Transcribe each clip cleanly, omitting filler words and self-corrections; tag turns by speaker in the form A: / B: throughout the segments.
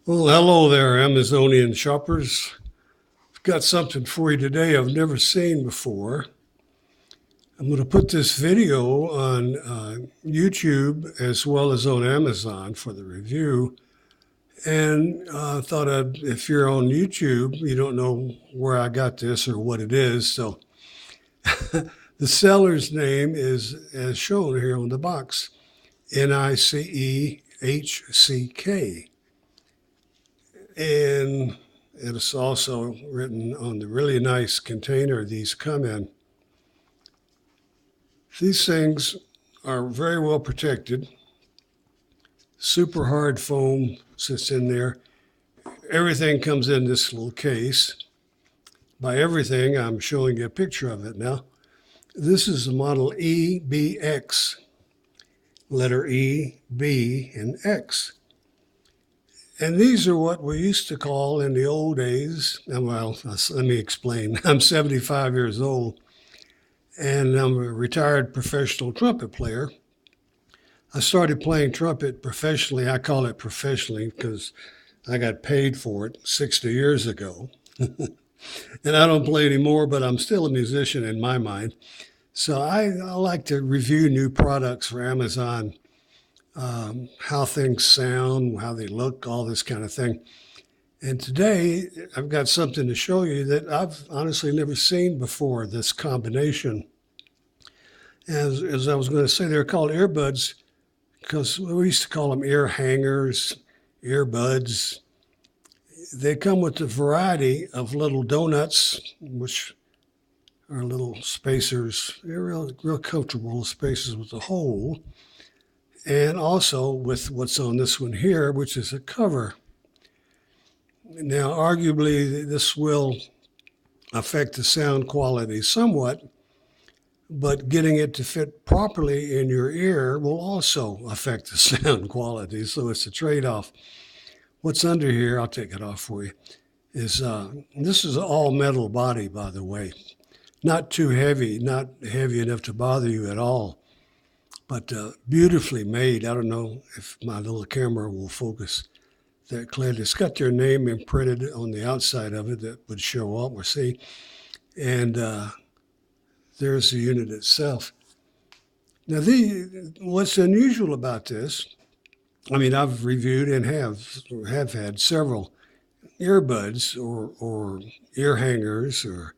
A: Well, hello there, Amazonian shoppers. I've got something for you today I've never seen before. I'm going to put this video on YouTube as well as on Amazon for the review. And I thought if you're on YouTube, you don't know where I got this or what it is. So the seller's name is as shown here on the box, Nicehck. And it's also written on the really nice container these come in. These things are very well protected. Super hard foam sits in there. Everything comes in this little case. By everything, I'm showing you a picture of it now. This is the model EBX, letter E, B, and X. And these are what we used to call in the old days, well, let me explain. I'm 75 years old, and I'm a retired professional trumpet player. I started playing trumpet professionally. I call it professionally because I got paid for it 60 years ago. And I don't play anymore, but I'm still a musician in my mind. So I like to review new products for Amazon, how things sound, how they look, all this kind of thing. And today I've got something to show you that I've honestly never seen before, this combination. As I was going to say, they're called earbuds because we used to call them ear hangers, earbuds. They come with a variety of little donuts, which are little spacers. They're real comfortable spacers with a hole. And also with what's on this one here, which is a cover. Now, arguably, this will affect the sound quality somewhat, but getting it to fit properly in your ear will also affect the sound quality, so it's a trade-off. What's under here, I'll take it off for you, is this is an all-metal body, by the way. Not too heavy, not heavy enough to bother you at all. But beautifully made. I don't know if my little camera will focus that clearly. It's got their name imprinted on the outside of it that would show up or see. And there's the unit itself. Now, what's unusual about this, I mean, I've reviewed and have had several earbuds or ear hangers or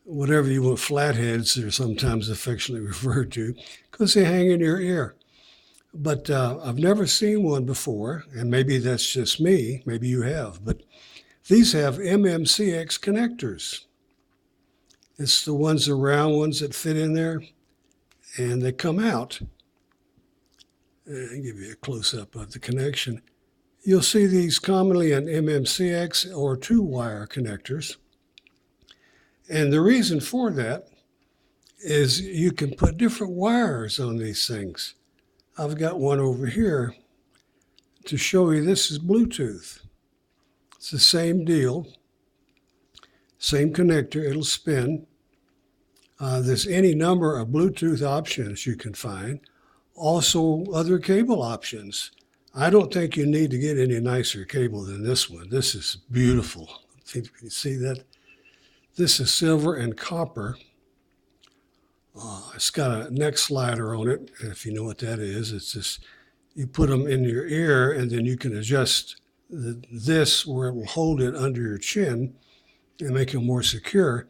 A: whatever you want, flatheads are sometimes affectionately referred to, because they hang in your ear. But I've never seen one before, and maybe that's just me, maybe you have, but these have MMCX connectors. It's the ones, the round ones that fit in there, and they come out. I'll give you a close-up of the connection. You'll see these commonly in MMCX or two-wire connectors. And the reason for that is you can put different wires on these things. I've got one over here to show you. This is Bluetooth. It's the same deal, same connector, it'll spin. There's any number of Bluetooth options you can find. Also other cable options. I don't think you need to get any nicer cable than this one. This is beautiful. Can you see that? This is silver and copper. It's got a neck slider on it, if you know what that is. It's just, you put them in your ear and then you can adjust this where it will hold it under your chin and make it more secure.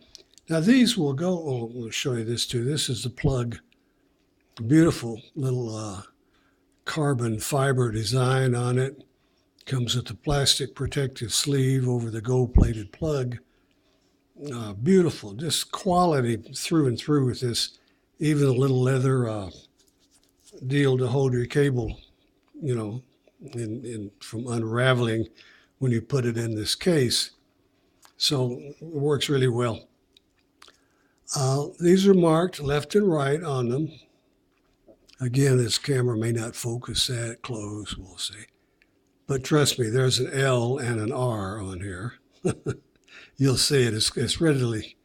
A: Now these will go, I'll show you this too. This is the plug. Beautiful little carbon fiber design on it. Comes with a plastic protective sleeve over the gold-plated plug. Beautiful, just quality through and through with this. Even a little leather deal to hold your cable, you know, from unraveling when you put it in this case. So it works really well. These are marked left and right on them. Again, this camera may not focus that close, we'll see. But trust me, there's an L and an R on here. You'll see it. It's readily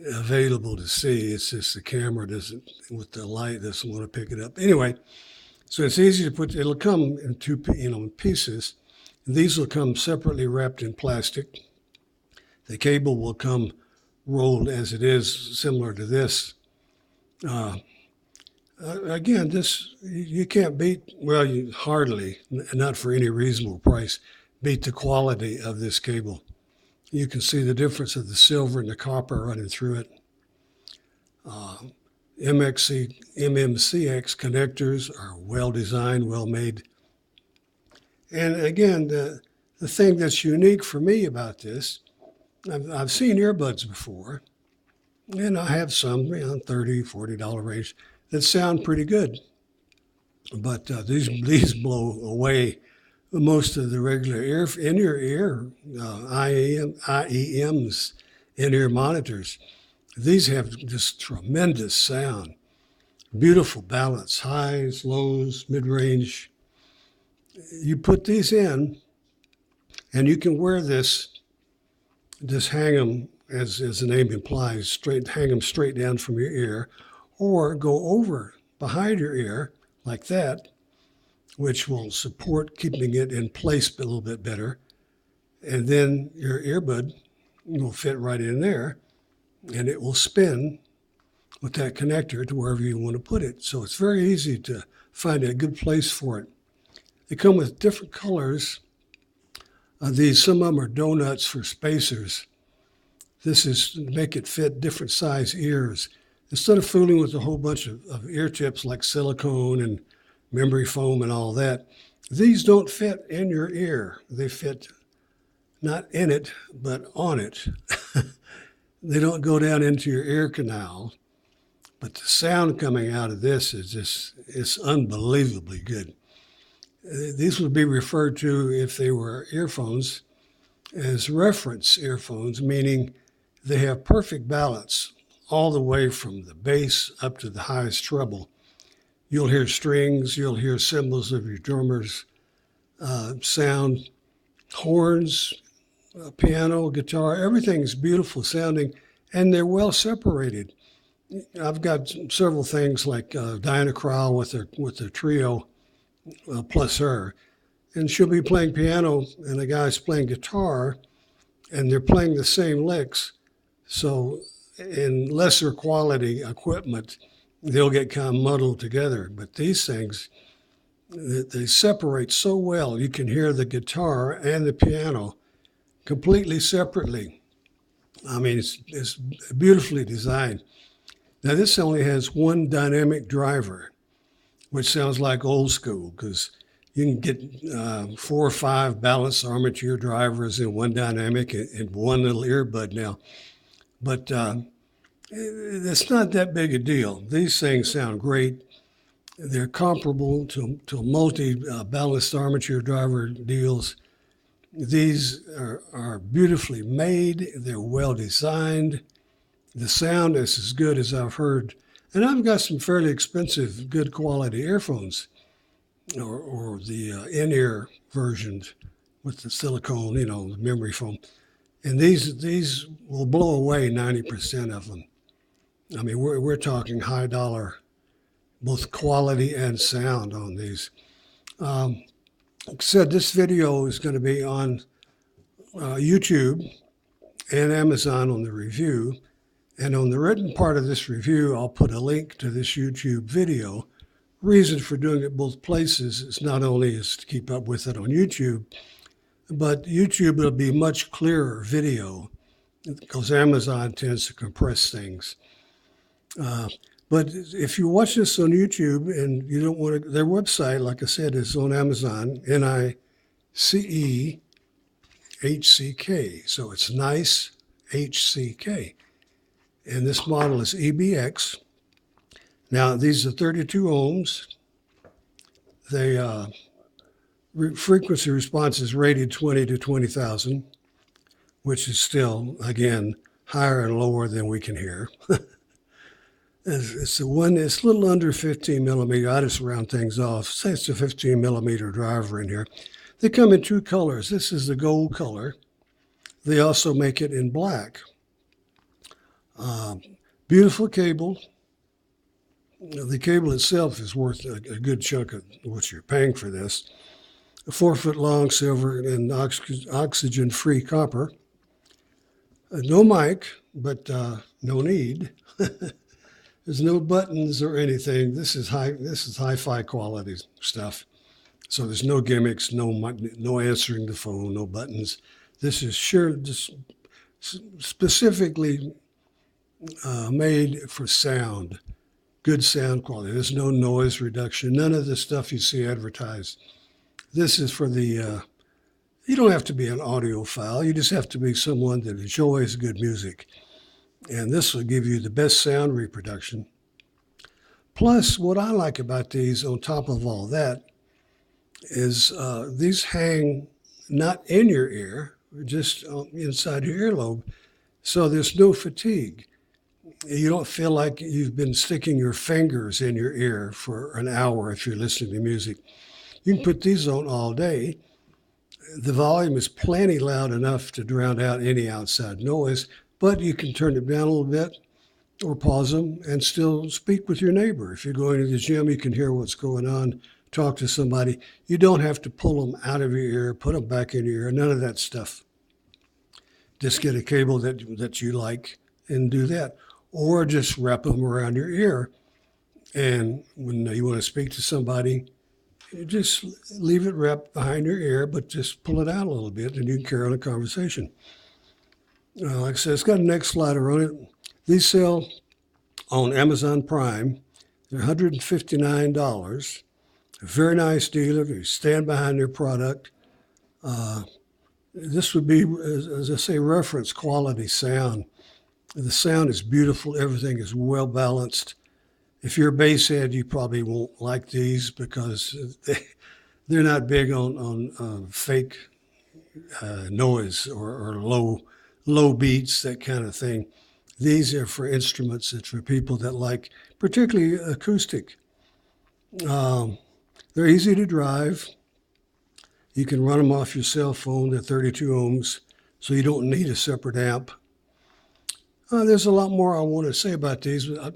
A: available to see. It's just the camera doesn't, with the light, doesn't want to pick it up. Anyway, so it's easy to put. It'll come in two, pieces, These will come separately wrapped in plastic. The cable will come rolled as it is, similar to this. Again, this you can't beat, well, you hardly, not for any reasonable price, beat the quality of this cable. You can see the difference of the silver and the copper running through it. MMCX connectors are well designed, well made. And again, the thing that's unique for me about this, I've seen earbuds before, and I have some, $30, $40 range, that sound pretty good. But these blow away most of the regular in-ear IEMs, in-ear monitors. These have just tremendous sound, beautiful balance, highs, lows, mid-range. You put these in, and you can wear this, just hang them, as the name implies, hang them straight down from your ear, or go over behind your ear like that, which will support keeping it in place a little bit better. And then your earbud will fit right in there, and it will spin with that connector to wherever you want to put it. So it's very easy to find a good place for it. They come with different colors. Some of them are donuts for spacers. This is to make it fit different size ears. Instead of fooling with a whole bunch of ear tips like silicone and memory foam and all that, these don't fit in your ear. They fit not in it, but on it. They don't go down into your ear canal. But the sound coming out of this it's unbelievably good. These would be referred to, if they were earphones, as reference earphones, meaning they have perfect balance all the way from the bass up to the highest treble. You'll hear strings, you'll hear cymbals of your drummer's sound, horns, piano, guitar, everything's beautiful sounding, and they're well separated. I've got several things like Diana Krall with her trio, plus her, and she'll be playing piano, and the guy's playing guitar, and they're playing the same licks. So in lesser quality equipment, they'll get kind of muddled together. But these things, they separate so well. You can hear the guitar and the piano completely separately. I mean, it's beautifully designed. Now, this only has one dynamic driver, which sounds like old school, because you can get 4 or 5 balanced armature drivers in one dynamic and one little earbud now. But it's not that big a deal. These things sound great. They're comparable to multi-balanced armature driver deals. These are beautifully made. They're well designed. The sound is as good as I've heard. And I've got some fairly expensive, good quality earphones, or the in-ear versions with the silicone, the memory foam. And these will blow away 90% of them. I mean, we're talking high dollar, both quality and sound on these. Like I said, this video is going to be on YouTube and Amazon on the review. And on the written part of this review, I'll put a link to this YouTube video. Reason for doing it both places is not only is to keep up with it on YouTube, but YouTube will be much clearer video because Amazon tends to compress things. But if you watch this on YouTube and you don't want to, their website, like I said, is on Amazon, NICEHCK. So it's Nice HCK. And this model is EBX. Now, these are 32 ohms. They frequency response is rated 20 to 20,000, which is still, again, higher and lower than we can hear. It's a little under 15 millimeter. I just round things off. Say it's a 15 millimeter driver in here. They come in 2 colors. This is the gold color. They also make it in black. Beautiful cable. The cable itself is worth a good chunk of what you're paying for this. a 4-foot long silver and oxygen-free copper. No mic, but no need. There's no buttons or anything. This is hi-fi quality stuff. So there's no gimmicks, no answering the phone, no buttons. This is just specifically made for sound, good sound quality. There's no noise reduction, none of the stuff you see advertised. This is for the, you don't have to be an audiophile, you just have to be someone that enjoys good music. And this will give you the best sound reproduction. Plus, what I like about these, on top of all that, is these hang not in your ear, just inside your earlobe, so there's no fatigue. You don't feel like you've been sticking your fingers in your ear for an hour if you're listening to music. You can put these on all day. The volume is plenty loud enough to drown out any outside noise, but you can turn it down a little bit or pause them and still speak with your neighbor. If you're going to the gym, you can hear what's going on, talk to somebody. You don't have to pull them out of your ear, put them back in your ear, none of that stuff. Just get a cable that you like and do that. Or just wrap them around your ear. And when you want to speak to somebody, you just leave it wrapped behind your ear, but just pull it out a little bit and you can carry on a conversation. Like I said, it's got a neck slider on it. These sell on Amazon Prime. They're $159. A very nice dealer. You stand behind their product. This would be, as I say, reference quality sound. The sound is beautiful. Everything is well balanced. If you're a bass head, you probably won't like these because they're not big on fake noise or low beats, that kind of thing. These are for instruments. It's for people that like, particularly acoustic. They're easy to drive. You can run them off your cell phone. They're 32 ohms, so you don't need a separate amp. There's a lot more I want to say about these, but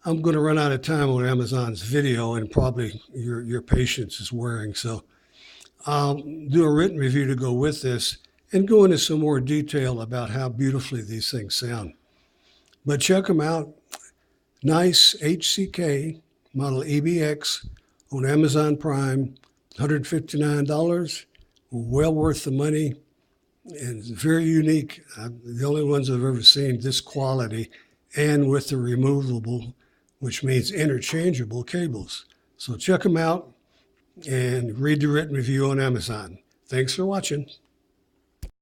A: I'm going to run out of time on Amazon's video, and probably your patience is wearing. So I'll do a written review to go with this and go into some more detail about how beautifully these things sound. But check them out. Nice HCK model EBX on Amazon Prime, $159. Well worth the money. And it's very unique. The only ones I've ever seen this quality and with the removable, which means interchangeable cables. So check them out and read the written review on Amazon. Thanks for watching.